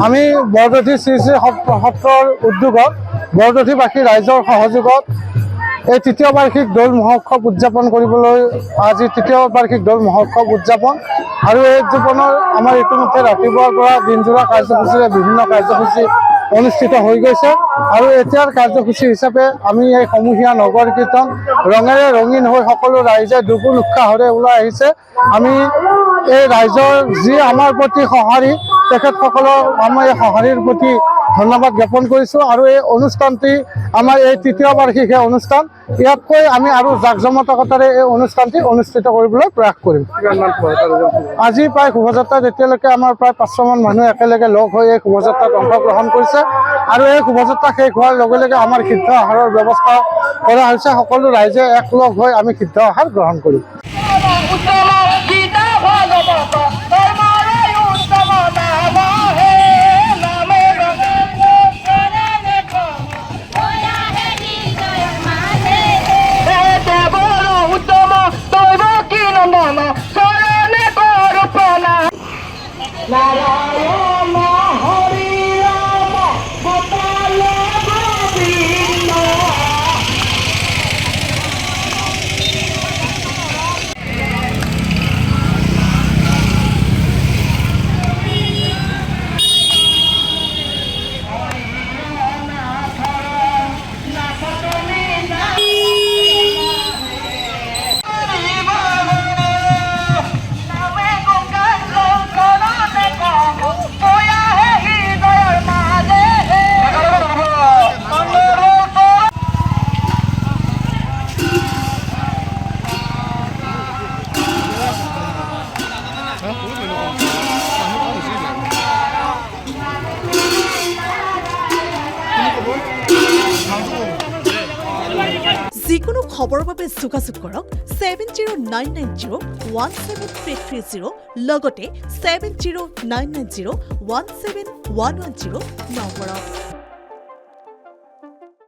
আমি বৰদথি শ্ৰী শ্ৰী সত্ৰৰ উদ্যোগত বৰদথিবাসী ৰাইজৰ সহযোগত এই তৃতীয় বাৰ্ষিক দৌল মহোৎসৱ উদযাপন কৰিবলৈ আজি তৃতীয় বাৰ্ষিক দৌল মহোৎসৱ উদযাপন আৰু এই উদযাপনৰ আমাৰ ইতিমধ্যে ৰাতিপুৱাৰ পৰা দিনজোৰা কাৰ্যসূচীৰে বিভিন্ন কাৰ্যসূচী অনুষ্ঠিত হৈ গৈছে আৰু এতিয়াৰ কাৰ্যসূচী হিচাপে আমি এই সমূহীয়া নগৰ কীৰ্তন ৰঙেৰে ৰঙীন হৈ সকলো ৰাইজে দুগুণ উৎসাহেৰে ওলাই আহিছে। আমি এই ৰাইজৰ যি আমাৰ প্ৰতি সঁহাৰি তেখেতসকলক আমাৰ এই সঁহাৰিৰ প্ৰতি ধন্যবাদ জ্ঞাপন কৰিছোঁ আৰু এই অনুষ্ঠানটি আমাৰ এই তৃতীয় বাৰ্ষিকীয়া অনুষ্ঠান ইয়াতকৈ আমি আৰু জাকজমকতাৰে এই অনুষ্ঠানটি অনুষ্ঠিত কৰিবলৈ প্ৰয়াস কৰিম। আজি প্ৰায় শোভাযাত্ৰাত এতিয়ালৈকে আমাৰ প্ৰায় 500মান মানুহ একেলগে লগ হৈ এই শোভাযাত্ৰাত অংশগ্ৰহণ কৰিছে আৰু এই শোভাযাত্ৰা শেষ হোৱাৰ লগে লগে আমাৰ সিদ্ধ আহাৰৰ ব্যৱস্থা কৰা হৈছে। সকলো ৰাইজে একলগ হৈ আমি সিদ্ধ আহাৰ গ্ৰহণ কৰিম। যিকোনো খবৰৰ বাবে যোগাযোগ কৰক 7099017330 লগতে 7099017110 নম্বৰত।